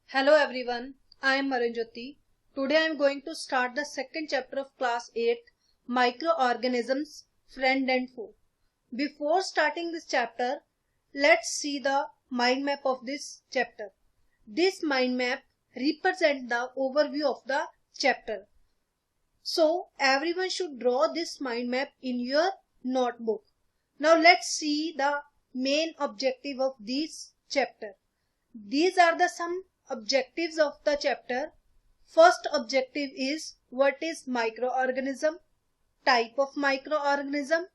Hello everyone, I am Maranjyoti. Today I am going to start the second chapter of class 8, Microorganisms, Friend and Foe. Before starting this chapter, let's see the mind map of this chapter. This mind map represents the overview of the chapter. So everyone should draw this mind map in your notebook. Now let's see the main objective of this chapter. These are the some objectives of the chapter. First objective is what is microorganism, type of microorganism,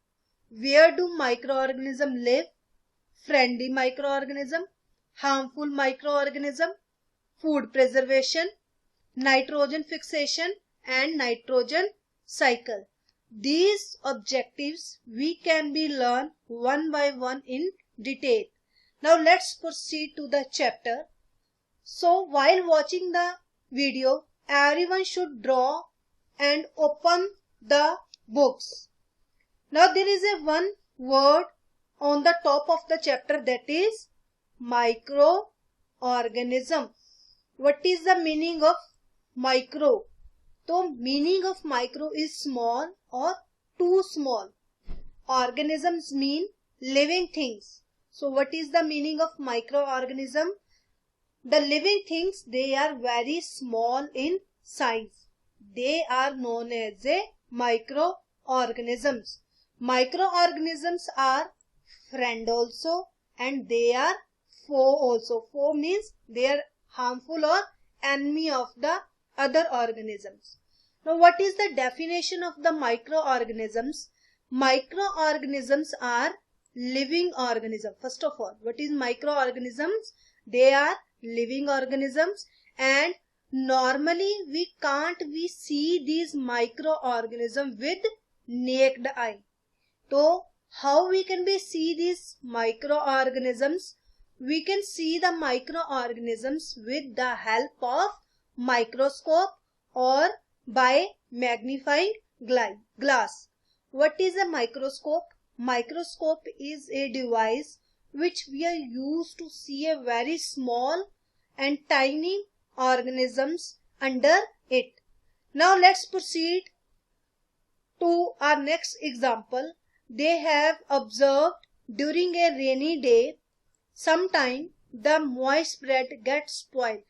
where do microorganism live, friendly microorganism, harmful microorganism, food preservation, nitrogen fixation and nitrogen cycle. These objectives we can be learned one by one in detail. Now let's proceed to the chapter. So while watching the video, everyone should draw and open the books. Now there is a one word on the top of the chapter, that is microorganism. What is the meaning of micro? So meaning of micro is small or too small. Organisms mean living things. So what is the meaning of microorganism? The living things, they are very small in size. They are known as a microorganisms. Microorganisms are friend also and they are foe also. Foe means they are harmful or enemy of the other organisms. Now what is the definition of the microorganisms? Microorganisms are living organism. First of all, what is microorganisms? They are living organisms, and normally we can't see these microorganisms with naked eye. So how we can see these microorganisms? We can see the microorganisms with the help of microscope or by magnifying glass. What is a microscope? Microscope is a device which we are used to see a very small and tiny organisms under it. Now let's proceed to our next example. They have observed during a rainy day, sometime the moist bread gets spoiled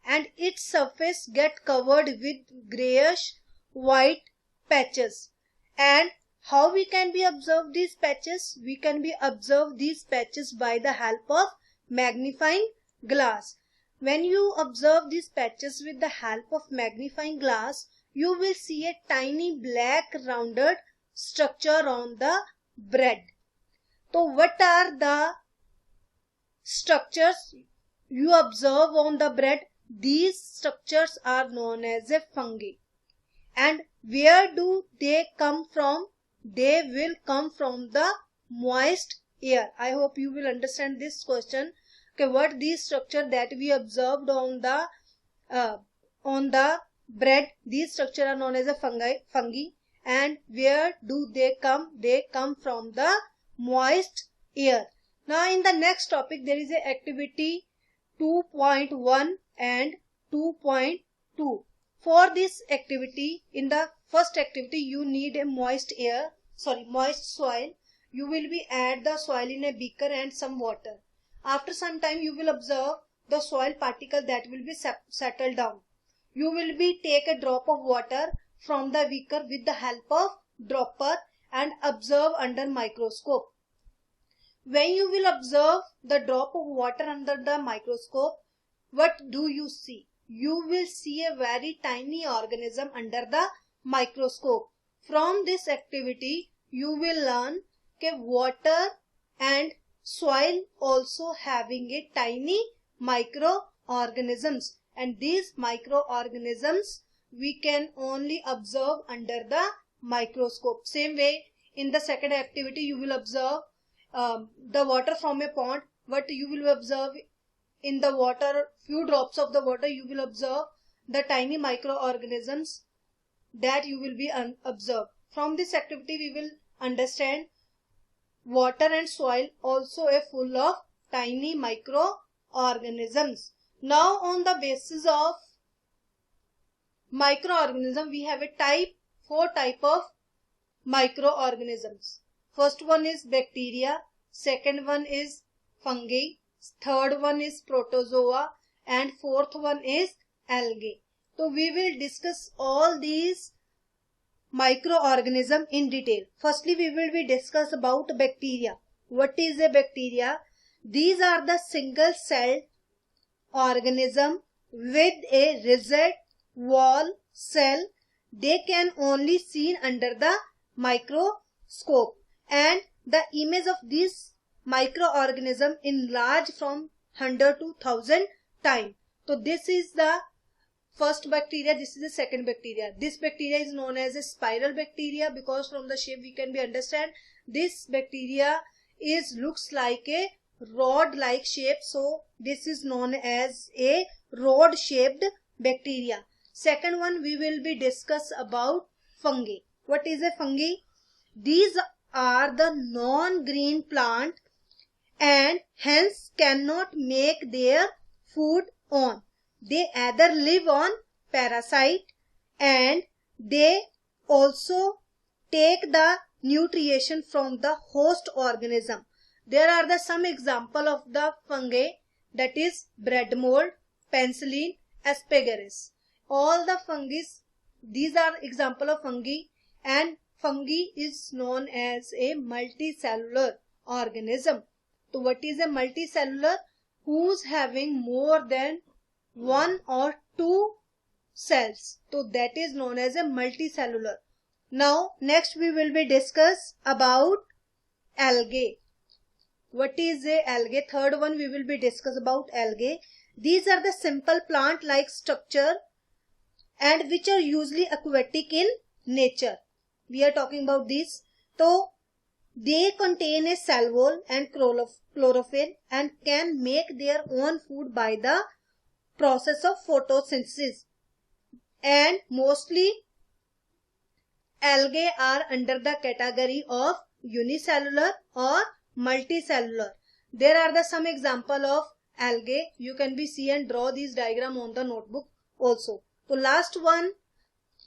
and its surface get covered with grayish white patches. And how we can observe these patches? We can observe these patches by the help of magnifying glass. When you observe these patches with the help of magnifying glass, you will see a tiny black rounded structure on the bread. So what are the structures you observe on the bread? These structures are known as a fungi. And where do they come from? They will come from the moist air. I hope you will understand this question. Okay, what these structure that we observed on the bread, these structure are known as a fungi. And where do they come? They come from the moist air. Now in the next topic there is a activity 2.1 and 2.2. For this activity, in the first activity you need a moist soil. You will add the soil in a beaker and some water. After some time you will observe the soil particle that will be settled down. You will take a drop of water from the beaker with the help of dropper and observe under microscope. When you will observe the drop of water under the microscope, what do you see? You will see a very tiny organism under the microscope. From this activity, you will learn that water and soil also having a tiny microorganisms, and these microorganisms we can only observe under the microscope. Same way, in the second activity, you will observe the water from a pond. What you will observe in the water, few drops of the water, you will observe the tiny microorganisms that you will observe. From this activity we will understand water and soil also full of tiny microorganisms. Now on the basis of microorganism, we have four type of microorganisms. First one is bacteria, second one is fungi, third one is protozoa, and fourth one is algae. So we will discuss all these microorganism in detail. Firstly, we will be discuss about bacteria. What is a bacteria? These are the single celled organism with a rigid wall cell. They can only seen under the microscope, and the image of this microorganism enlarge from 100 to 1000 times. So this is the first bacteria, this is the second bacteria. This bacteria is known as a spiral bacteria because from the shape we can be understand this bacteria looks like a rod like shape. So this is known as a rod shaped bacteria. Second one, we will be discuss about fungi. What is a fungi? These are the non-green plant and hence cannot make their food on. They either live on parasite and they also take the nutrition from the host organism. There are the some example of the fungi, that is bread mold, penicillin, asparagus. All the fungi, these are example of fungi, and fungi is known as a multicellular organism. So what is a multicellular? Who's having more than one or two cells. So that is known as a multicellular. Now next we will be discuss about algae. What is a algae? Third one we will be discuss about algae. These are the simple plant like structure and which are usually aquatic in nature. We are talking about these. So they contain a cell wall and chlorophyll and can make their own food by the process of photosynthesis, and mostly algae are under the category of unicellular or multicellular. There are the some example of algae. You can be see and draw these diagram on the notebook also. So last one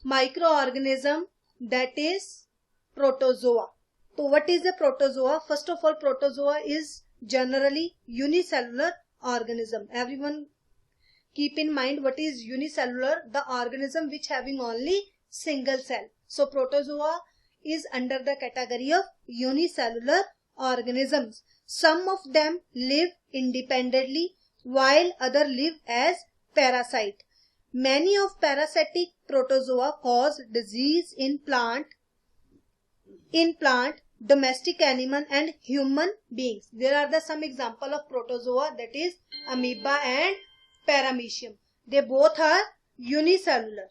microorganism, that is protozoa. So what is a protozoa? First of all, protozoa is generally unicellular organism. Everyone keep in mind what is unicellular, the organism which having only single cell. So protozoa is under the category of unicellular organisms. Some of them live independently while other live as parasite. Many of parasitic protozoa cause disease in plant, domestic animal and human beings. There are the some example of protozoa, that is amoeba and paramecium. They both are unicellular.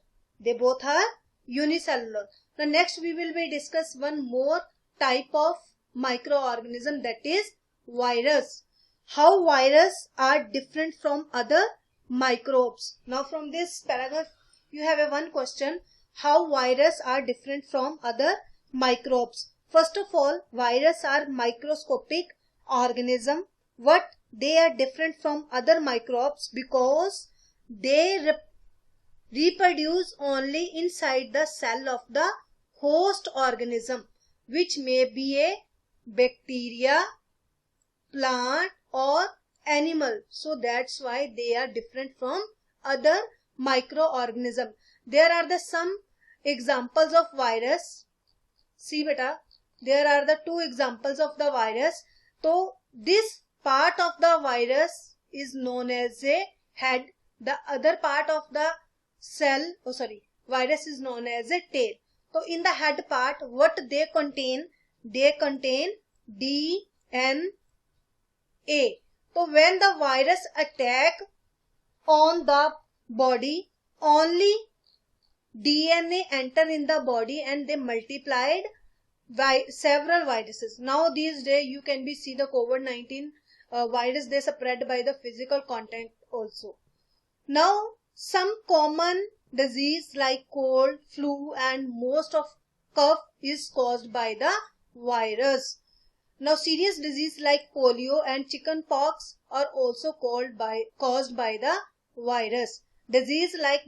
The next we will be discuss one more type of microorganism, that is virus. How virus are different from other microbes. Now from this paragraph you have a one question. How virus are different from other microbes? First of all, virus are microscopic organism. What they are different from other microbes? Because they reproduce only inside the cell of the host organism, which may be a bacteria, plant or animal. So that's why they are different from other microorganism. There are the some examples of virus. See beta, there are the two examples of the virus. So this part of the virus is known as a head. The other part of the virus is known as a tail. So in the head part, what they contain? They contain DNA. So when the virus attack on the body, only DNA enter in the body and they multiplied by several viruses. Now these days you can be see the COVID-19 virus, they spread by the physical contact also. Now some common disease like cold, flu and most of cough is caused by the virus. Now serious disease like polio and chicken pox are also caused by the virus. Disease like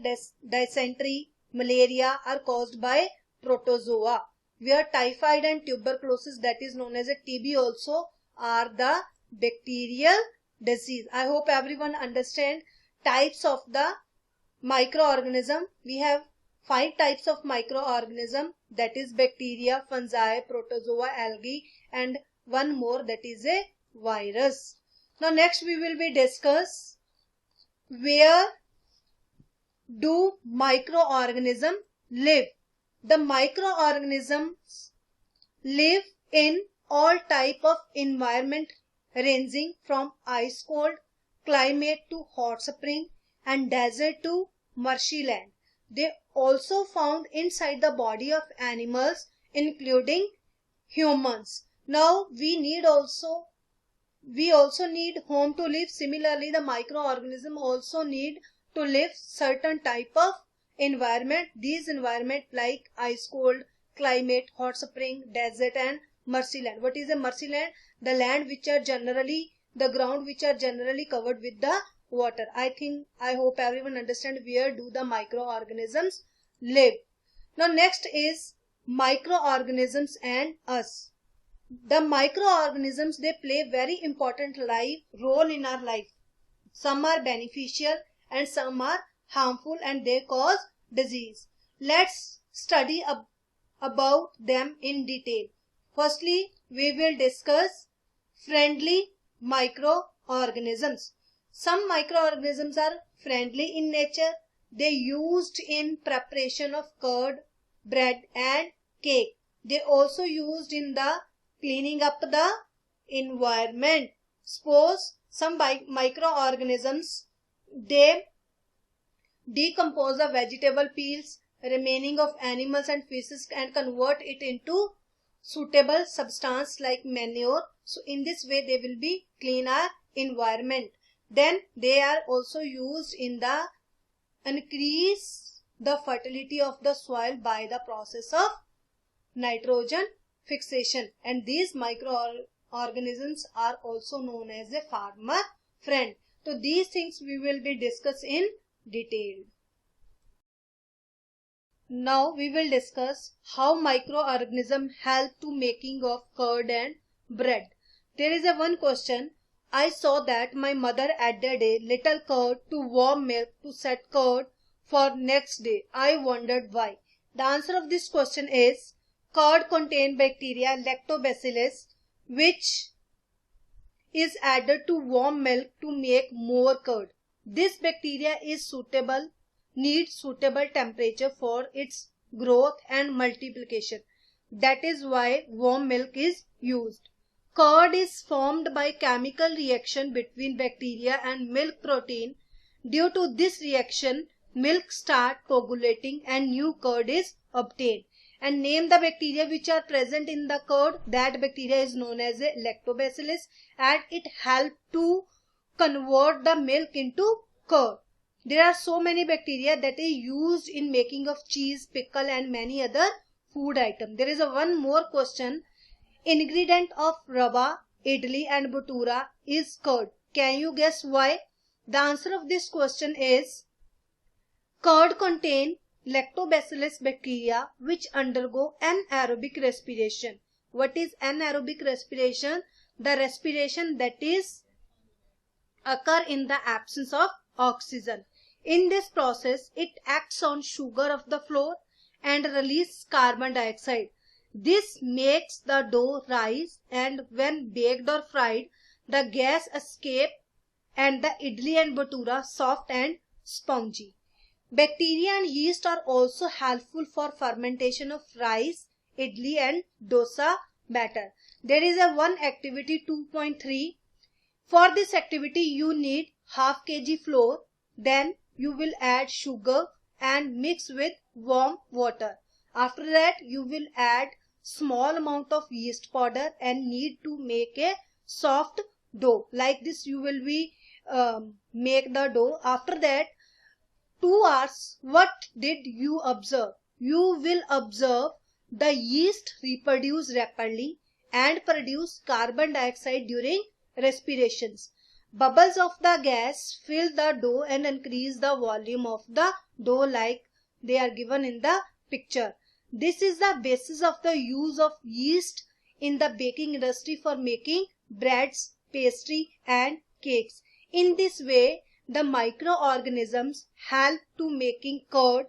dysentery, malaria are caused by protozoa, where typhoid and tuberculosis, that is known as a TB, also are the bacterial disease. I hope everyone understand types of the microorganism. We have 5 types of microorganism, that is bacteria, fungi, protozoa, algae, and one more, that is a virus. Now next we will be discuss where do microorganisms live. The microorganisms live in all type of environment ranging from ice cold climate to hot spring and desert to marshy land. They also found inside the body of animals including humans. Now we also need home to live. Similarly, the microorganism also need to live certain type of environment. These environment like ice cold climate, hot spring, desert, and marshy land. What is a marshy land? The land which are generally, the ground which are generally covered with the water. I hope everyone understand where do the microorganisms live. Now next is microorganisms and us. The microorganisms, they play very important role in our life. Some are beneficial and some are harmful and they cause disease. Let's study about them in detail. Firstly, we will discuss friendly microorganisms. Some microorganisms are friendly in nature. They used in preparation of curd, bread, and cake. They also used in the cleaning up the environment. Suppose some microorganisms, they decompose the vegetable peels remaining of animals and fishes and convert it into suitable substance like manure. So in this way they will be clean our environment. Then they are also used in the increase the fertility of the soil by the process of nitrogen fixation, and these microorganisms are also known as a farmer friend. So these things we will be discussed in detail. Now we will discuss how microorganisms help to making of curd and bread. There is a one question. I saw that my mother added a little curd to warm milk to set curd for next day. I wondered why. The answer of this question is curd contain bacteria lactobacillus, which is added to warm milk to make more curd. This bacteria needs suitable temperature for its growth and multiplication. That is why warm milk is used. Curd is formed by chemical reaction between bacteria and milk protein. Due to this reaction, milk starts coagulating and new curd is obtained. And name the bacteria which are present in the curd. That bacteria is known as a lactobacillus, and it helps to convert the milk into curd. There are so many bacteria that is used in making of cheese, pickle, and many other food items. There is a one more question. Ingredient of rava, idli, and bhatura is curd. Can you guess why? The answer of this question is curd contain lactobacillus bacteria which undergo anaerobic respiration. What is anaerobic respiration? The respiration that is occur in the absence of oxygen. In this process, it acts on sugar of the flour and releases carbon dioxide. This makes the dough rise, and when baked or fried, the gas escape and the idli and bhatura soft and spongy. Bacteria and yeast are also helpful for fermentation of rice, idli, and dosa batter. There is a one activity 2.3. For this activity, you need half kg flour. Then you will add sugar and mix with warm water. After that, you will add small amount of yeast powder and need to make a soft dough. Like this, you will be make the dough. After that, 2 hours, what did you observe? You will observe the yeast reproduce rapidly and produce carbon dioxide during respirations. Bubbles of the gas fill the dough and increase the volume of the dough like they are given in the picture. This is the basis of the use of yeast in the baking industry for making breads, pastry and cakes. In this way, the microorganisms help to making curd,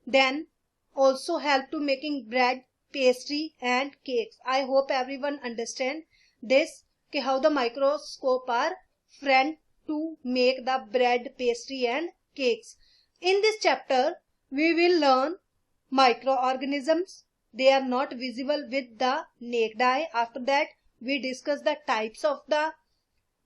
then also help to making bread, pastry and cakes. I hope everyone understand this, how the microscope are friend to make the bread, pastry and cakes. In this chapter, we will learn microorganisms. They are not visible with the naked eye. After that, we discuss the types of the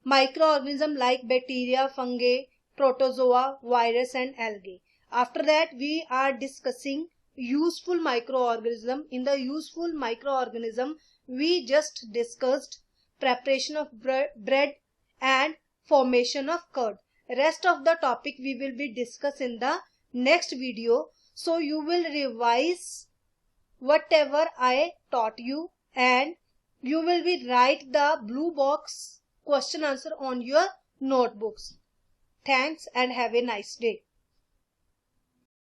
microorganism like bacteria, fungi, protozoa, virus and algae. After that, we are discussing useful microorganism. In the useful microorganism, we just discussed preparation of bread and formation of curd. Rest of the topic we will be discuss in the next video. So you will revise whatever I taught you and you will be write the blue box question answer on your notebooks. Thanks and have a nice day.